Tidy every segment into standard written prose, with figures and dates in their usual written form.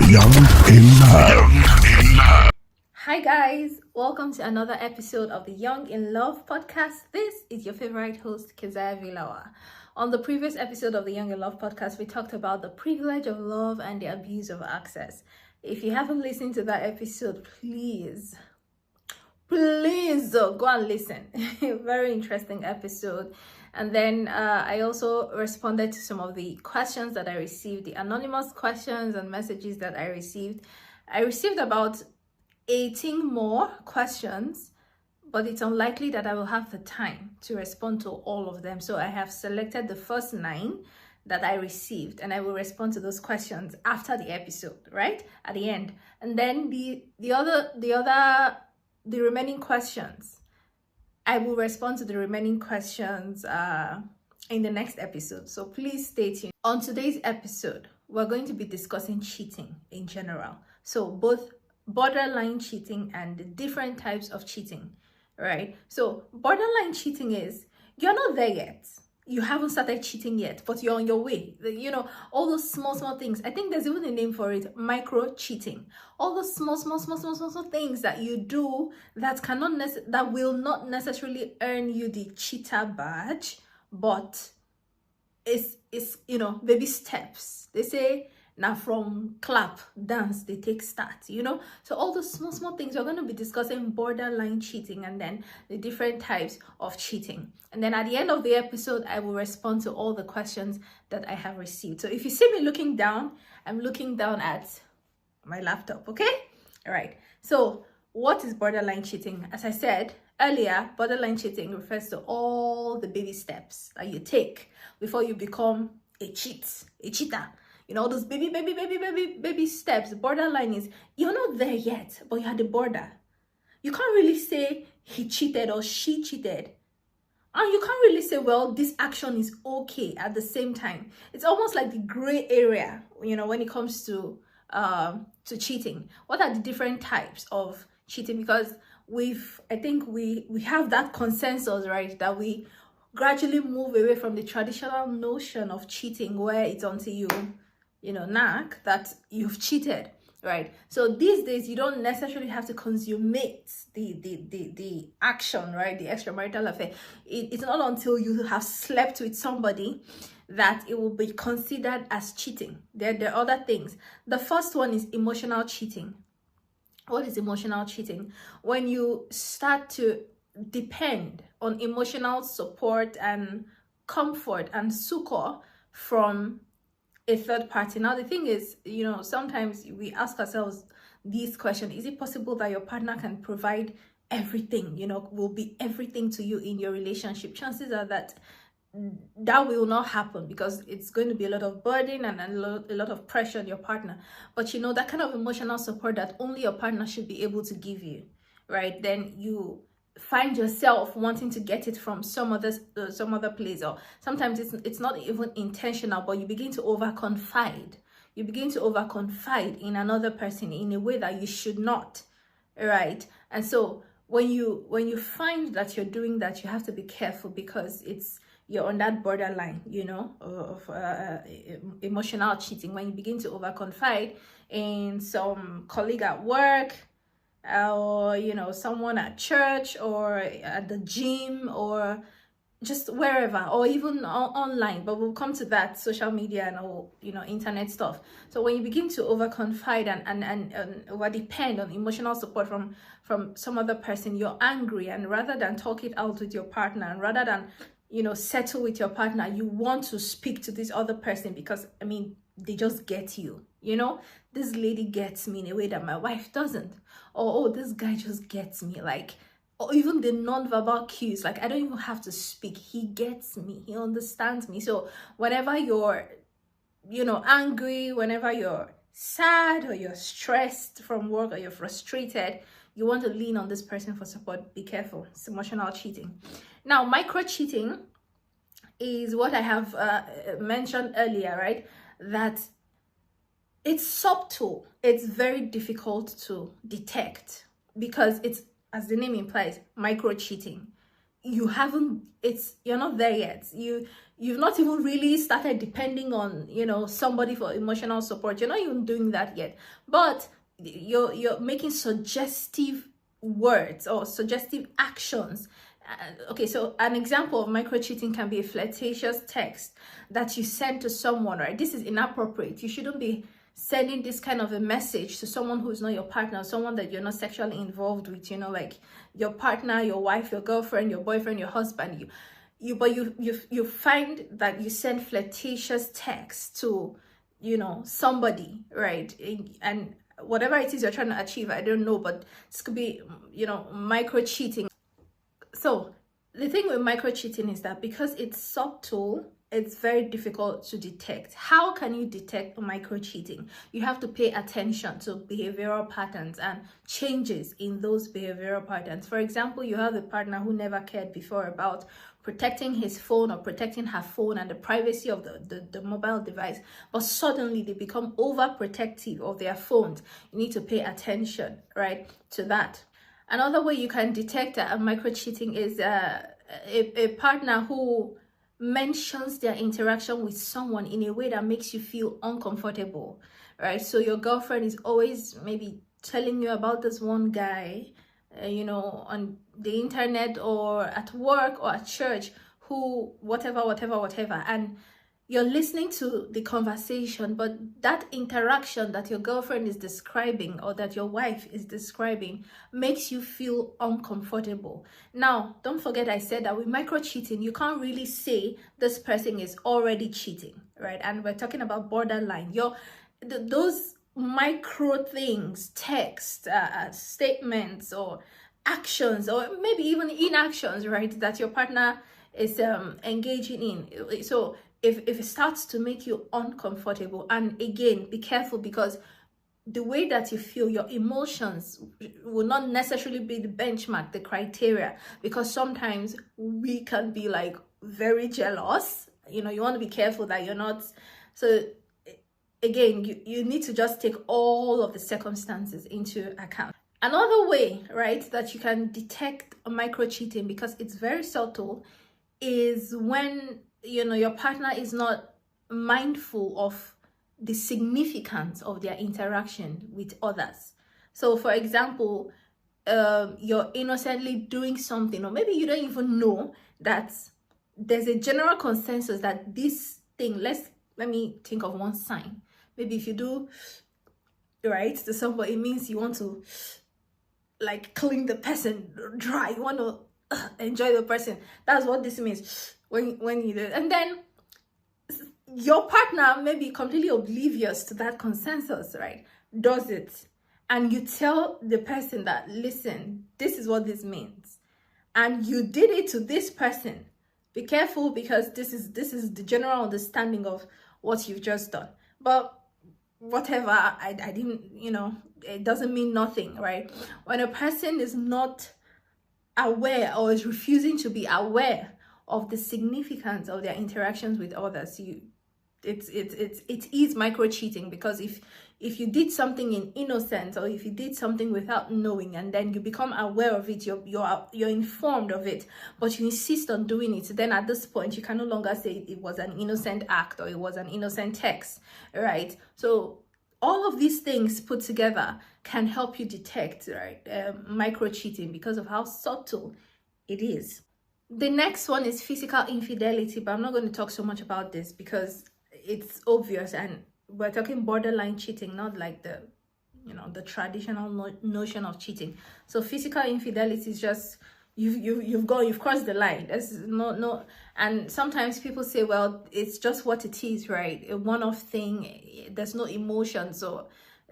Young in Love. Hi guys, welcome to another episode of the Young in Love podcast. This is your favorite host, Keziah Vilawa. On the previous episode of the Young in Love podcast, we talked about the privilege of love and the abuse of access. If you haven't listened to that episode, please go and listen. Very interesting episode. And then I also responded to some of the questions that I received, the anonymous questions and messages that I received. I received about 18 more questions, but it's unlikely that I will have the time to respond to all of them. So I have selected the first 9 that I received, and I will respond to those questions after the episode, right? At the end. And then the remaining questions, I will respond to the remaining questions in the next episode. So please stay tuned. On today's episode, we're going to be discussing cheating in general. So both borderline cheating and the different types of cheating, right? So borderline cheating is you're not there yet. You haven't started cheating yet, but you're on your way. All those small things. I think there's even a name for it, micro-cheating. All those small things that you do that will not necessarily earn you the cheater badge, but it's baby steps. They say now from clap dance they take start. So all those small things, we're going to be discussing borderline cheating and then the different types of cheating, and then at the end of the episode I will respond to all the questions that I have received. So if you see me looking down, I'm looking down at my laptop. Okay, all right. So what is borderline cheating? As I said earlier, borderline cheating refers to all the baby steps that you take before you become a cheater. Those baby steps. Borderline is you're not there yet, but you're at the border. You can't really say he cheated or she cheated. And you can't really say, well, this action is okay at the same time. It's almost like the gray area, when it comes to cheating. What are the different types of cheating? Because I think we have that consensus, right, that we gradually move away from the traditional notion of cheating, where it's until you knack that you've cheated, right? So these days you don't necessarily have to consummate the action, right? The extramarital affair. It's not until you have slept with somebody that it will be considered as cheating. There are other things. The first one is emotional cheating. What is emotional cheating? When you start to depend on emotional support and comfort and succor from a third party. Now the thing is, sometimes we ask ourselves this question: is it possible that your partner can provide everything, will be everything to you in your relationship? Chances are that will not happen, because it's going to be a lot of burden and a lot of pressure on your partner. But that kind of emotional support that only your partner should be able to give you, right? Then you find yourself wanting to get it from some other place, or sometimes it's not even intentional, but you begin to overconfide. You begin to overconfide in another person in a way that you should not, right? And so when you find that you're doing that, you have to be careful, because you're on that borderline, of emotional cheating. When you begin to overconfide in some colleague at work, or someone at church, or at the gym, or just wherever, or even online, but we'll come to that, social media and all, internet stuff. So when you begin to overconfide and over depend on emotional support from some other person, you're angry, and rather than talk it out with your partner, and rather than settle with your partner, you want to speak to this other person, because they just get you. This lady gets me in a way that my wife doesn't. Or, oh, this guy just gets me. Or even the non-verbal cues. I don't even have to speak. He gets me. He understands me. So whenever you're, angry, whenever you're sad, or you're stressed from work, or you're frustrated, you want to lean on this person for support. Be careful. It's emotional cheating. Now, micro-cheating is what I have mentioned earlier, right? That it's subtle. It's very difficult to detect, because it's, as the name implies, micro cheating. you're not there yet. You've not even really started depending on, somebody for emotional support. You're not even doing that yet, but you're making suggestive words or suggestive actions. Okay, so an example of micro-cheating can be a flirtatious text that you send to someone, right? This is inappropriate. You shouldn't be sending this kind of a message to someone who's not your partner, someone that you're not sexually involved with, like your partner, your wife, your girlfriend, your boyfriend, your husband. You find that you send flirtatious text to, somebody, right? And whatever it is you're trying to achieve, I don't know, but this could be, micro-cheating. So the thing with micro-cheating is that because it's subtle, it's very difficult to detect. How can you detect micro-cheating? You have to pay attention to behavioral patterns and changes in those behavioral patterns. For example, you have a partner who never cared before about protecting his phone or protecting her phone and the privacy of the mobile device, but suddenly they become overprotective of their phones. You need to pay attention, right, to that. Another way you can detect a micro-cheating is a partner who mentions their interaction with someone in a way that makes you feel uncomfortable, right? So your girlfriend is always maybe telling you about this one guy, on the internet or at work or at church, who whatever, and you're listening to the conversation, but that interaction that your girlfriend is describing or that your wife is describing makes you feel uncomfortable. Now, don't forget I said that with micro-cheating, you can't really say this person is already cheating, right? And we're talking about borderline. Those micro things, text, statements, or actions, or maybe even inactions, right, that your partner is engaging in. So if it starts to make you uncomfortable, and again, be careful, because the way that you feel, your emotions will not necessarily be the benchmark, the criteria, because sometimes we can be like very jealous. You want to be careful that you're not. So again, you need to just take all of the circumstances into account. Another way, right, that you can detect micro-cheating, because it's very subtle, is when your partner is not mindful of the significance of their interaction with others. So for example, you're innocently doing something, or maybe you don't even know that there's a general consensus that this thing, let me think of one sign. Maybe if you do right to somebody, it means you want to like clean the person dry, you want to enjoy the person. That's what this means when you do it. And then your partner may be completely oblivious to that consensus, right, does it, and you tell the person that, listen, this is what this means, and you did it to this person. Be careful, because this is the general understanding of what you've just done. But whatever, I didn't, it doesn't mean nothing, right? When a person is not aware or is refusing to be aware of the significance of their interactions with others, it is micro-cheating. Because if you did something in innocence, or if you did something without knowing, and then you become aware of it, you're informed of it, but you insist on doing it, then at this point you can no longer say it was an innocent act or it was an innocent text, right? So all of these things put together can help you detect, right, micro-cheating, because of how subtle it is. The next one is physical infidelity, but I'm not going to talk so much about this because it's obvious, and we're talking borderline cheating, not like the traditional notion of cheating. So physical infidelity is just you've crossed the line. There's no, and sometimes people say, well, it's just what it is, right? A one-off thing, there's no emotion. So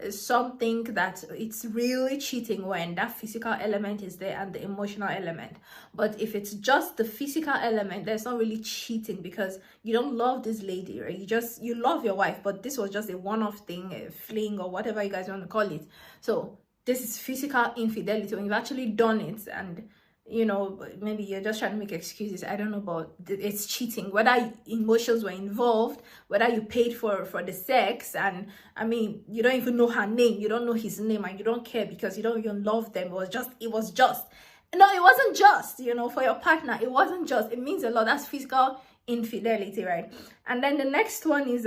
some think that it's really cheating when that physical element is there and the emotional element. But if it's just the physical element, there's not really cheating, because you don't love this lady, right? You love your wife, but this was just a one-off thing, a fling, or whatever you guys want to call it. So this is physical infidelity when you've actually done it, and maybe you're just trying to make excuses. I don't know, but it's cheating. Whether emotions were involved, whether you paid for the sex, and I mean, you don't even know her name, you don't know his name, and you don't care because you don't even love them. It was just No, it wasn't just, for your partner. It wasn't just. It means a lot. That's physical infidelity, right? And then the next one is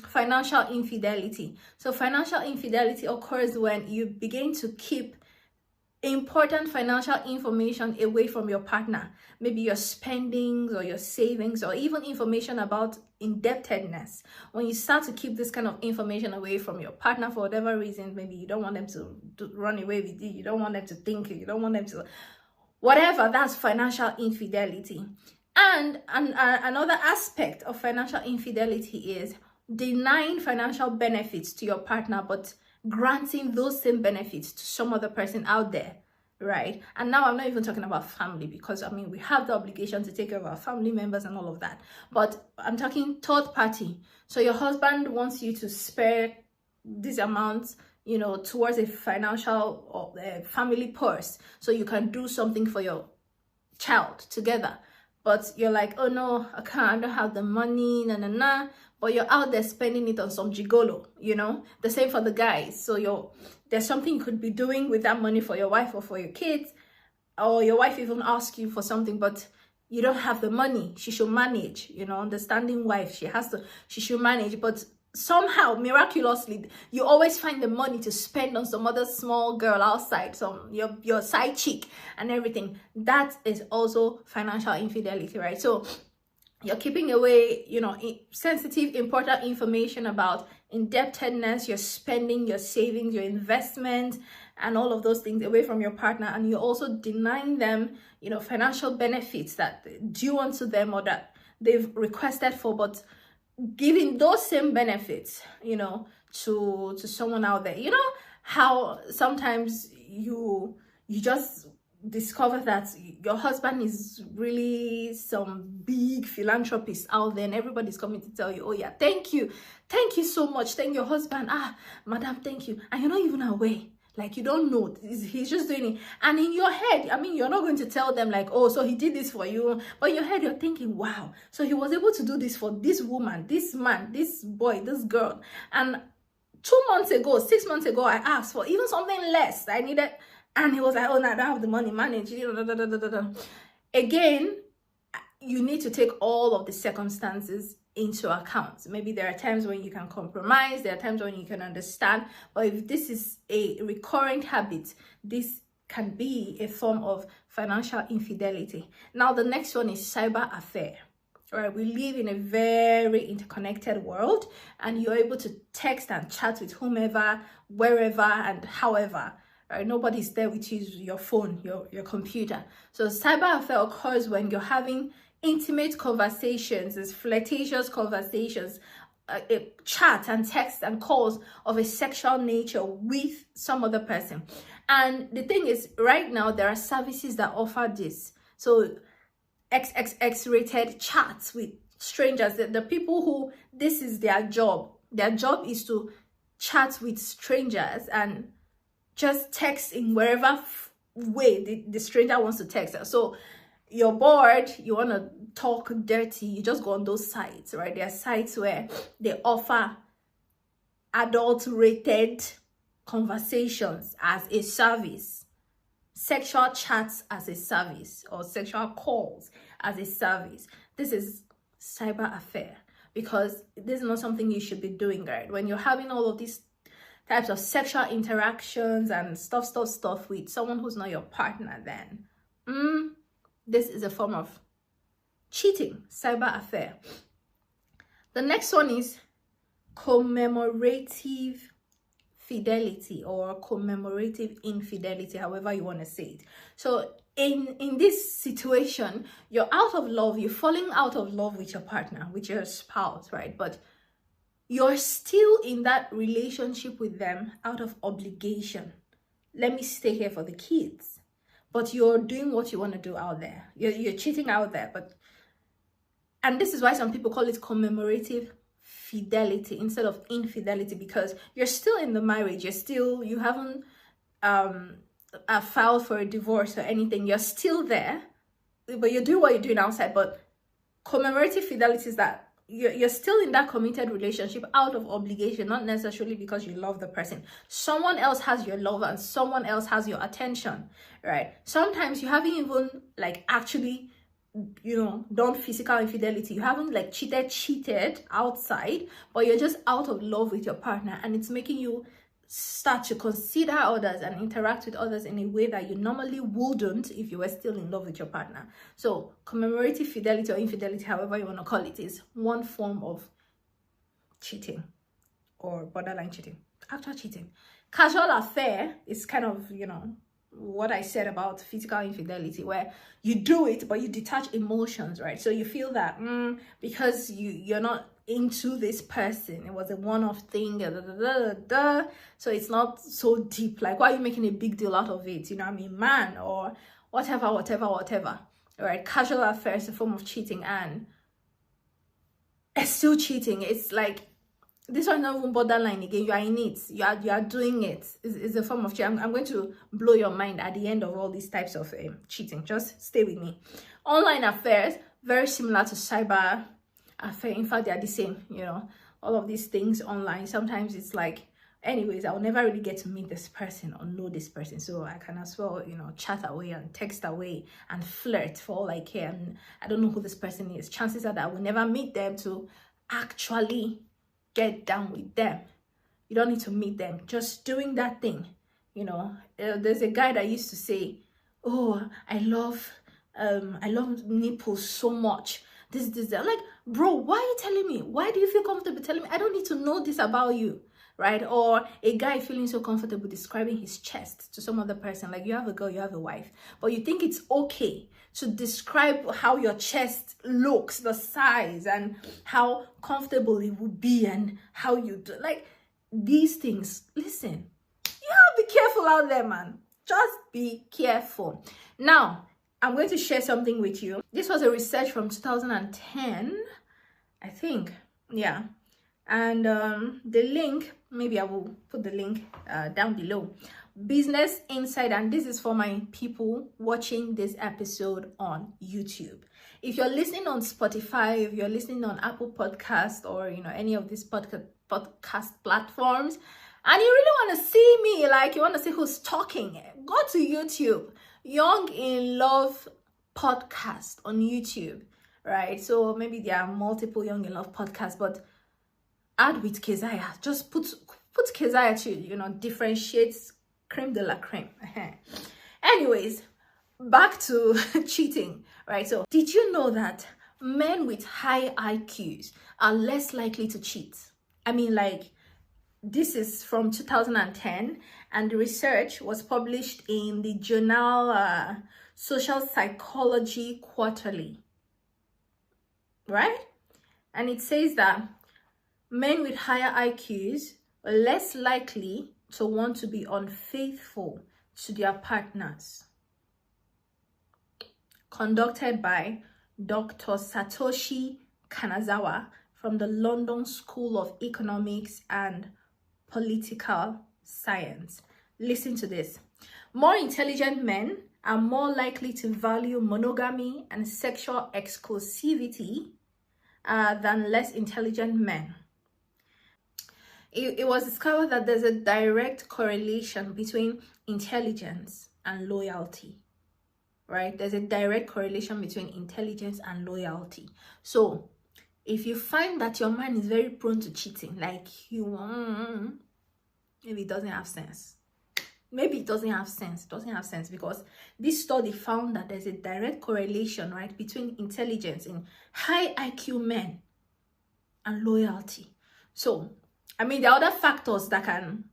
financial infidelity. So financial infidelity occurs when you begin to keep important financial information away from your partner. Maybe your spendings or your savings, or even information about indebtedness. When you start to keep this kind of information away from your partner for whatever reason, maybe you don't want them to run away with you, you don't want them to think you don't want them to whatever, that's financial infidelity. And another aspect of financial infidelity is denying financial benefits to your partner, but granting those same benefits to some other person out there, right? And now I'm not even talking about family, because I mean, we have the obligation to take care of our family members and all of that, but I'm talking third party. So your husband wants you to spare this amount, towards a financial or family purse, so you can do something for your child together. But you're like, oh no, I can't, I don't have the money, but you're out there spending it on some gigolo, the same for the guys. So there's something you could be doing with that money for your wife or for your kids, or your wife even asks you for something, but you don't have the money. She should manage, understanding wife, she should manage, but somehow, miraculously, you always find the money to spend on some other small girl outside, your side chick and everything. That is also financial infidelity, right? So you're keeping away, sensitive, important information about indebtedness, your spending, your savings, your investment, and all of those things away from your partner. And you're also denying them, financial benefits that due unto them or that they've requested for, but giving those same benefits, to someone out there. You know how sometimes you just discover that your husband is really some big philanthropist out there, and everybody's coming to tell you, oh yeah, thank you so much, thank your husband, madam, thank you, and you're not even aware. Like, you don't know, he's just doing it. And in your head, I mean, you're not going to tell them like, oh, so he did this for you. But in your head, you're thinking, wow, so he was able to do this for this woman, this man, this boy, this girl. And 2 months ago, 6 months ago, I asked for even something less I needed. And he was like, oh, no, I don't have the money, manage. Again, you need to take all of the circumstances into account. Maybe there are times when you can compromise, there are times when you can understand, but if this is a recurrent habit, this can be a form of financial infidelity. Now, the next one is cyber affair. All right, we live in a very interconnected world, and you're able to text and chat with whomever, wherever, and however. Right? Nobody's there with you, your phone, your computer. So cyber affair occurs when you're having intimate conversations, as flirtatious conversations, chat and text and calls of a sexual nature with some other person. And the thing is, right now there are services that offer this. So XXX rated chats with strangers, the people who this is their job is to chat with strangers and just text in wherever way the stranger wants to text her. So you're bored, you want to talk dirty, you just go on those sites, right? There are sites where they offer adult-rated conversations as a service, sexual chats as a service, or sexual calls as a service. This is cyber affair, because this is not something you should be doing, right? When you're having all of these types of sexual interactions and stuff with someone who's not your partner, then this is a form of cheating, cyber affair. The next one is commemorative fidelity, or commemorative infidelity, however you want to say it. So in this situation, you're out of love, you're falling out of love with your partner, with your spouse, right? But you're still in that relationship with them out of obligation. Let me stay here for the kids. But you're doing what you want to do out there. You're cheating out there. And this is why some people call it commemorative fidelity instead of infidelity, because you're still in the marriage. You haven't filed for a divorce or anything. You're still there, but you're doing what you're doing outside. But commemorative fidelity is that you're still in that committed relationship out of obligation, not necessarily because you love the person. Someone else has your love and someone else has your attention, right? Sometimes you haven't even like actually, done physical infidelity. You haven't like cheated outside, but you're just out of love with your partner, and it's making you start to consider others and interact with others in a way that you normally wouldn't if you were still in love with your partner. So commemorative fidelity or infidelity, however you want to call it, is one form of cheating or borderline cheating. Actual cheating. Casual affair is kind of, what I said about physical infidelity, where you do it but you detach emotions, right? So you feel that because you're not into this person, it was a one-off thing, so it's not so deep. Like, why are you making a big deal out of it? Man, or whatever. All right, casual affair is a form of cheating, and it's still cheating. It's like, this one not even borderline again. You are in it. You are doing it. It's a form of cheating. I'm going to blow your mind at the end of all these types of cheating. Just stay with me. Online affairs, very similar to cyber affair. In fact, they are the same. All of these things online. Sometimes it's like, anyways, I'll never really get to meet this person or know this person, so I can as well, chat away and text away and flirt for all I care. And I don't know who this person is. Chances are that I will never meet them to actually get down with them. You don't need to meet them. Just doing that thing. There's a guy that used to say, "Oh, I love nipples so much. This. I'm like, bro, why are you telling me? Why do you feel comfortable telling me? I don't need to know this about you." Right? Or a guy feeling so comfortable describing his chest to some other person. Like, you have a girl, you have a wife, but you think it's okay to describe how your chest looks, the size, and how comfortable it would be, and how you do. Like, these things, listen, you have to be careful out there, man. Just be careful. Now, I'm going to share something with you. This was a research from 2010, I think. Yeah. And the link, maybe I will put the link down below. Business Insight, and this is for my people watching this episode on YouTube. If you're listening on Spotify, if you're listening on Apple Podcast, or any of these podcast platforms, and you really want to see me, like you want to see who's talking, go to YouTube. Young in Love podcast on YouTube, right? So maybe there are multiple Young in Love podcasts, but add with Keziah. Just put Keziah to differentiates creme de la creme. Anyways, back to cheating, right? So did you know that men with high IQs are less likely to cheat? I mean, like, this is from 2010, and the research was published in the journal Social Psychology Quarterly, right? And it says that men with higher IQs are less likely to want to be unfaithful to their partners. Conducted by Dr. Satoshi Kanazawa from the London School of Economics and Political Science. Listen to this. More intelligent men are more likely to value monogamy and sexual exclusivity than less intelligent men. It was discovered that there's a direct correlation between intelligence and loyalty, right? There's a direct correlation between intelligence and loyalty. So if you find that your man is very prone to cheating, like maybe it doesn't have sense. Maybe it doesn't have sense. It doesn't have sense because this study found that there's a direct correlation, right, between intelligence in high IQ men and loyalty. So, I mean, there are other factors that can,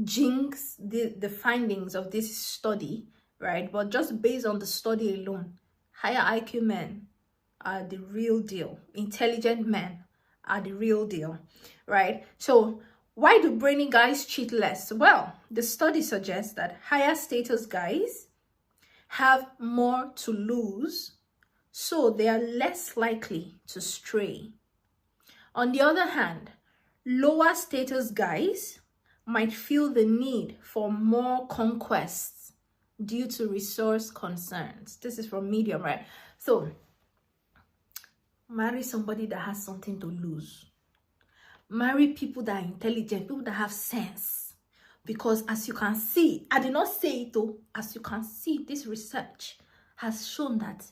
jinx the findings of this study, right? But just based on the study alone, higher IQ men are the real deal. Intelligent men are the real deal, right? So, why do brainy guys cheat less? Well, the study suggests that higher status guys have more to lose, so they are less likely to stray. On the other hand, lower status guys might feel the need for more conquests due to resource concerns. This is from Medium, right? So, Marry somebody that has something to lose. Marry people that are intelligent, people that have sense. Because as you can see, I did not say it though, as you can see, this research has shown that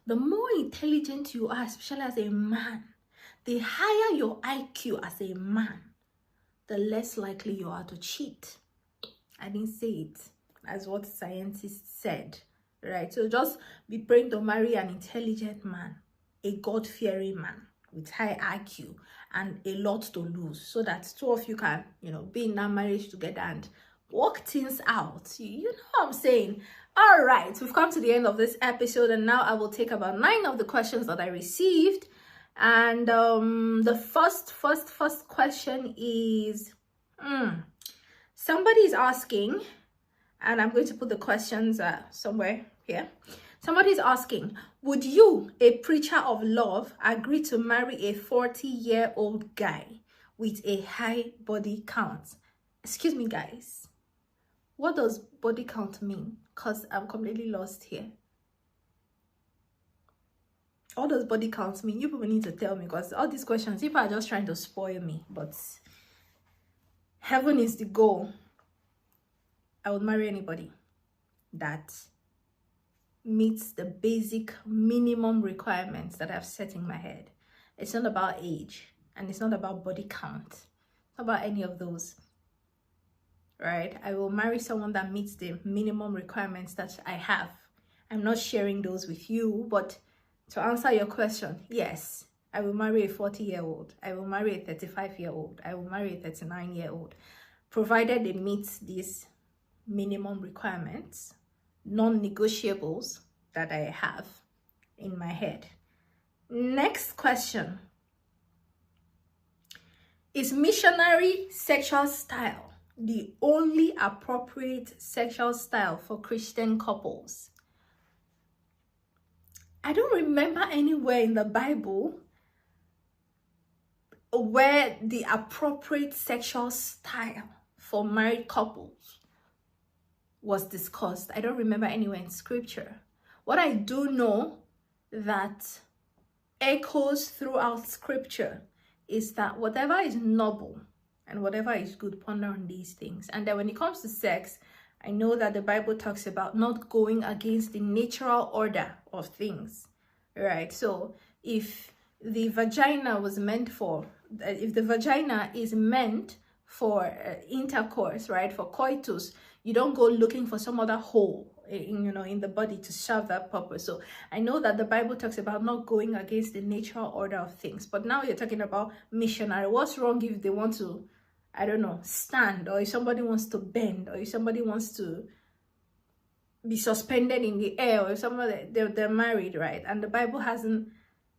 the more intelligent you are, especially as a man, the higher your IQ as a man, the less likely you are to cheat. I didn't say it. That's what scientists said, right? So just be praying to marry an intelligent man, a God-fearing man with high IQ and a lot to lose, so that two of you can, be in that marriage together and work things out. You know what I'm saying? All right, we've come to the end of this episode, and now I will take about 9 of the questions that I received. And the first question is, somebody is asking, and I'm going to put the questions somewhere here. Somebody's asking, would you, a preacher of love, agree to marry a 40-year-old guy with a high body count? Excuse me, guys. What does body count mean? Because I'm completely lost here. What does body count mean? You people need to tell me, because all these questions, people are just trying to spoil me. But heaven is the goal. I would marry anybody that meets the basic minimum requirements that I've set in my head. It's not about age, and it's not about body count. It's not about any of those, right? I will marry someone that meets the minimum requirements that I have. I'm not sharing those with you, but to answer your question, yes, I will marry a 40-year-old. I will marry a 35-year-old. I will marry a 39-year-old, provided they meet these minimum requirements, non-negotiables that I have in my head. Next question. Is missionary sexual style the only appropriate sexual style for Christian couples? I don't remember anywhere in the Bible where the appropriate sexual style for married couples was discussed. I don't remember anywhere in scripture. What I do know that echoes throughout scripture is that whatever is noble and whatever is good, ponder on these things. And then when it comes to sex, I know that the Bible talks about not going against the natural order of things, right? So if the vagina was meant for, if the vagina is meant for intercourse, right, for coitus, you don't go looking for some other hole in the body to serve that purpose. So I know that the Bible talks about not going against the natural order of things, but now you're talking about missionary. What's wrong if they want to, I don't know, stand, or if somebody wants to bend, or if somebody wants to be suspended in the air, or if somebody they're married, right? And the Bible hasn't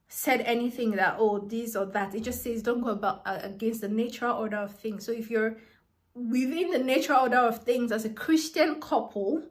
said anything that, oh, this or that. It just says don't go about against the natural order of things. So if you're within the natural order of things as a Christian couple,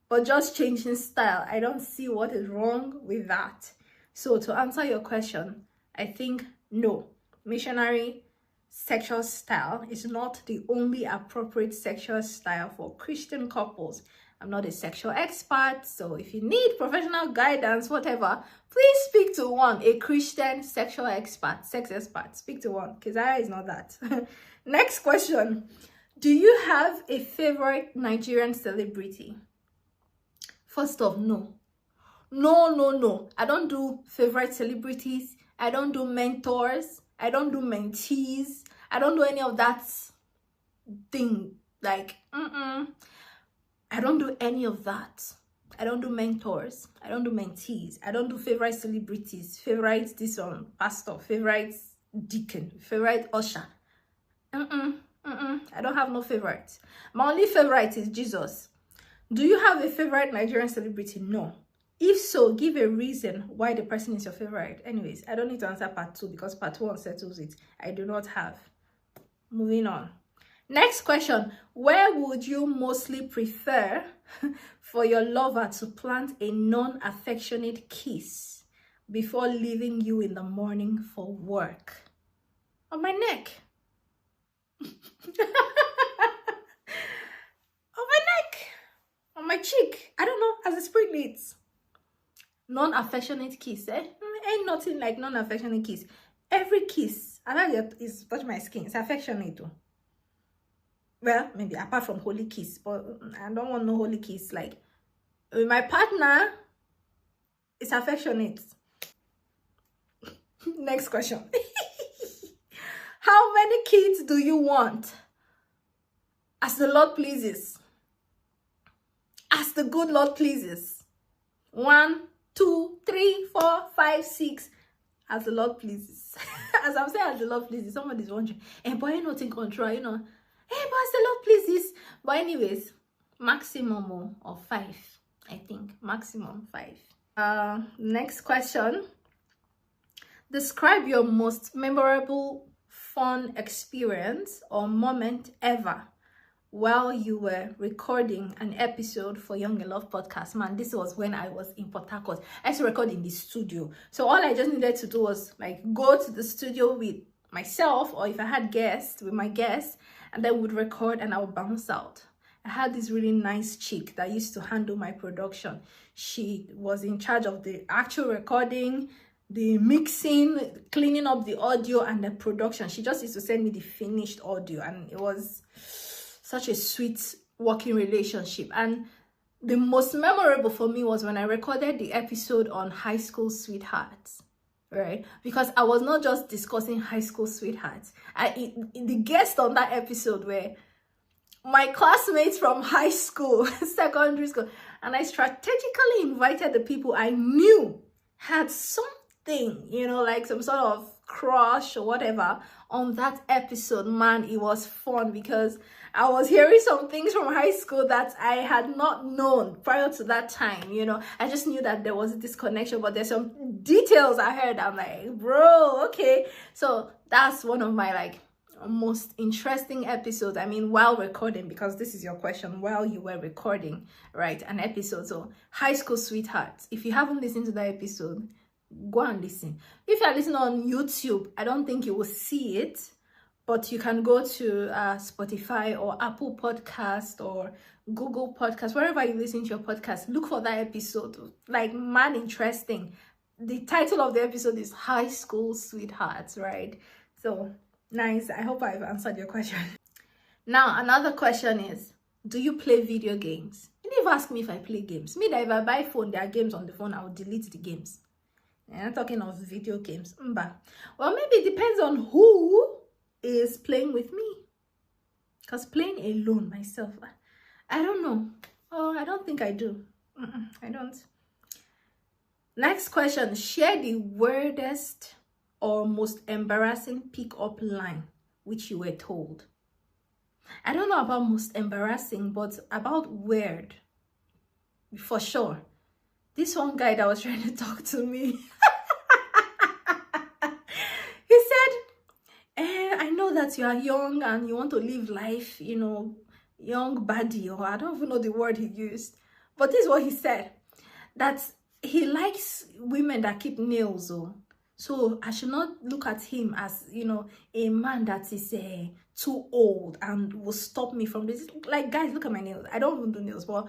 but just changing style, I don't see what is wrong with that. So to answer your question, I think no, missionary sexual style is not the only appropriate sexual style for Christian couples. I'm not a sexual expert, so if you need professional guidance, whatever, please speak to one, a Christian sexual expert, sex expert. Speak to one, because I is not that. Next question. Do you have a favorite Nigerian celebrity? First off, no. No. I don't do favorite celebrities. I don't do mentors. I don't do mentees. I don't do any of that thing. Like, I don't do any of that. I don't do mentors. I don't do mentees. I don't do favorite celebrities. Favorite this one, pastor. Favorite deacon. Favorite usher. I don't have no favorites. My only favorite is Jesus. Do you have a favorite Nigerian celebrity? No. If so, give a reason why the person is your favorite. Anyways, I don't need to answer part 2 because part 1 settles it. I do not have. Moving on. Next question. Where would you mostly prefer for your lover to plant a non-affectionate kiss before leaving you in the morning for work? On my neck. On my neck, on my cheek, I don't know, as the spirit leads. Non-affectionate kiss, ain't nothing like non-affectionate kiss. Every kiss, I like is touch my skin. It's affectionate too. Well, maybe apart from holy kiss, but I don't want no holy kiss. Like with my partner, it's affectionate. Next question. How many kids do you want? As the Lord pleases. As the good Lord pleases. 1, 2, 3, 4, 5, 6. As the Lord pleases. As I'm saying, as the Lord pleases, somebody's wondering, hey, boy, you're not in control, you know. Hey, but as the Lord pleases. But anyways, maximum of 5, I think. Maximum 5. Next question. Describe your most memorable, fun experience or moment ever while you were recording an episode for Young in Love podcast. Man, this was when I was in Port Harcourt. I used to record in the studio. So all I just needed to do was like go to the studio with myself, or if I had guests, with my guests, and then would record and I would bounce out. I had this really nice chick that used to handle my production. She was in charge of the actual recording, the mixing, cleaning up the audio, and the production. She just used to send me the finished audio, and it was such a sweet working relationship. And the most memorable for me was when I recorded the episode on high school sweethearts, right? Because I was not just discussing high school sweethearts. The guests on that episode were my classmates from high school, secondary school, and I strategically invited the people I knew had something, you know, like some sort of crush or whatever on that episode. Man, it was fun because I was hearing some things from high school that I had not known prior to that time, you know. I just knew that there was this connection, but there's some details I heard. I'm like, bro, okay. So that's one of my like most interesting episodes. I mean, while recording, because this is your question, while you were recording, right, an episode. So high school sweethearts, if you haven't listened to that episode, go and listen. If you're listening on YouTube, I don't think you will see it, but you can go to Spotify or Apple Podcast or Google Podcast, wherever you listen to your podcast, look for that episode. Like, man, interesting. The title of the episode is High School Sweethearts, right? So nice. I hope I've answered your question. Now, another question is, do you play video games? You never ask me if I play games. Me, that if I buy phone, there are games on the phone, I will delete the games. And I'm talking of video games. Well, maybe it depends on who is playing with me. Because playing alone myself, I don't know. Oh, I don't think I do. I don't. Next question. Share the weirdest or most embarrassing pick-up line which you were told. I don't know about most embarrassing, but about weird, for sure. This one guy that was trying to talk to me, he said, I know that you are young and you want to live life, you know, young baddie, or I don't even know the word he used, but this is what he said, that he likes women that keep nails, so I should not look at him as, you know, a man that is too old and will stop me from this. Like, guys, look at my nails. I don't even do nails, but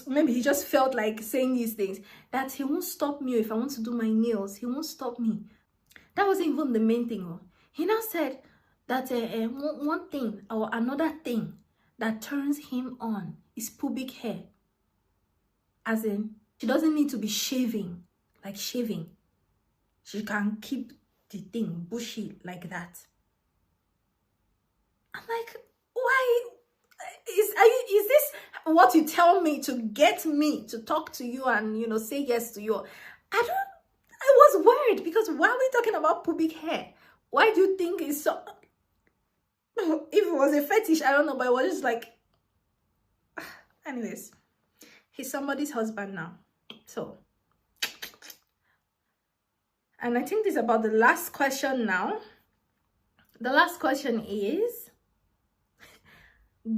maybe he just felt like saying these things, that he won't stop me if I want to do my nails. He won't stop me. That wasn't even the main thing. He now said that one thing or another thing that turns him on is pubic hair. As in, she doesn't need to be shaving, like shaving. She can keep the thing bushy like that. I'm like, why? Is this what you tell me to get me to talk to you and, you know, say yes to you? I was worried because why are we talking about pubic hair? Why do you think it's so? If it was a fetish, I don't know, but it was just like, anyways, he's somebody's husband now. So, and I think this is about the last question now. The last question is,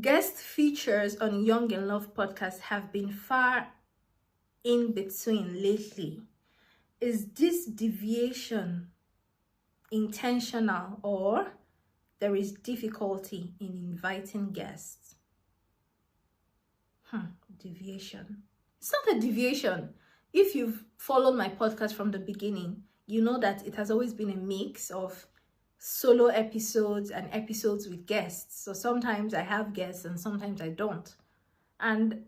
guest features on Young in Love podcast have been far in between lately. Is this deviation intentional, or there is difficulty in inviting guests? Deviation. It's not a deviation. if you've followed my podcast from the beginning, you know that it has always been a mix of solo episodes and episodes with guests. So sometimes I have guests and sometimes I don't. And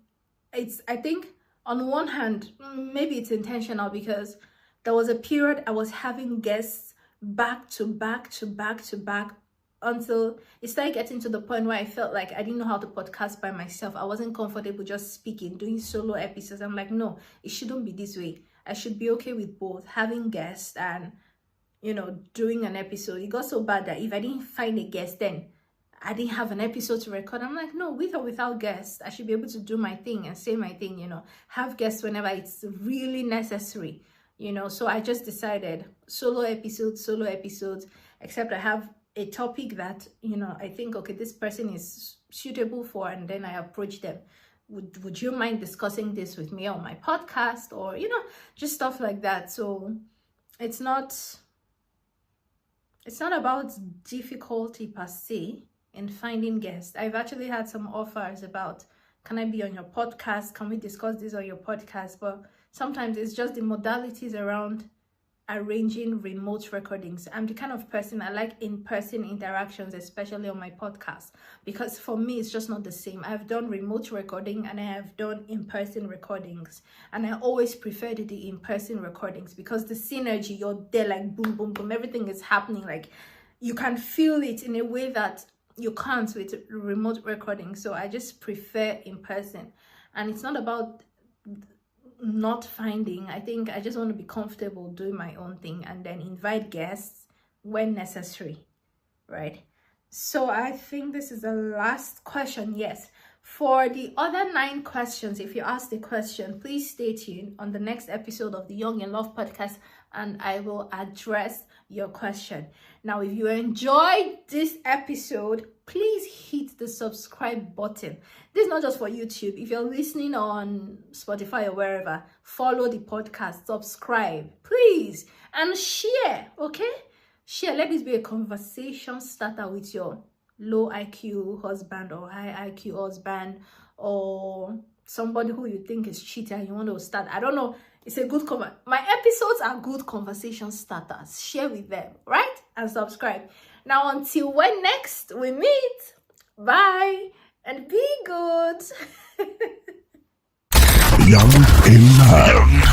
I think on one hand, maybe it's intentional, because there was a period I was having guests back to back to back to back until it started getting to the point where I felt like I didn't know how to podcast by myself. I wasn't comfortable just speaking, doing solo episodes. I'm like, no, it shouldn't be this way. I should be okay with both, having guests and, doing an episode. It got so bad that if I didn't find a guest, then I didn't have an episode to record. I'm like, no, with or without guests, I should be able to do my thing and say my thing, have guests whenever it's really necessary, So I just decided solo episodes, except I have a topic that, I think, okay, this person is suitable for, and then I approach them. Would you mind discussing this with me on my podcast, or, just stuff like that. So it's not about difficulty per se in finding guests. I've actually had some offers about, can I be on your podcast? Can we discuss this on your podcast? But sometimes it's just the modalities around arranging remote recordings. I'm the kind of person, I like in-person interactions, especially on my podcast, because for me it's just not the same. I've done remote recording and I have done in-person recordings, and I always preferred the in-person recordings because the synergy, you're there like boom boom boom, everything is happening, like you can feel it in a way that you can't with remote recording. So I just prefer in-person, and it's not about not finding. I think I just want to be comfortable doing my own thing and then invite guests when necessary, right? So I think this is the last question. Yes, for the other 9 questions, if you asked a question, please stay tuned on the next episode of the Young in Love podcast, and I will address your question. Now, if you enjoyed this episode, please hit the subscribe button. This is not just for YouTube. If you're listening on Spotify or wherever, follow the podcast, subscribe, please, and share, okay? Share. Let this be a conversation starter with your low IQ husband or high IQ husband, or somebody who you think is cheating and you want to start. I don't know. It's a good my episodes are good conversation starters. Share with them, right? And subscribe. Now, until when next we meet, bye and be good. Young in love.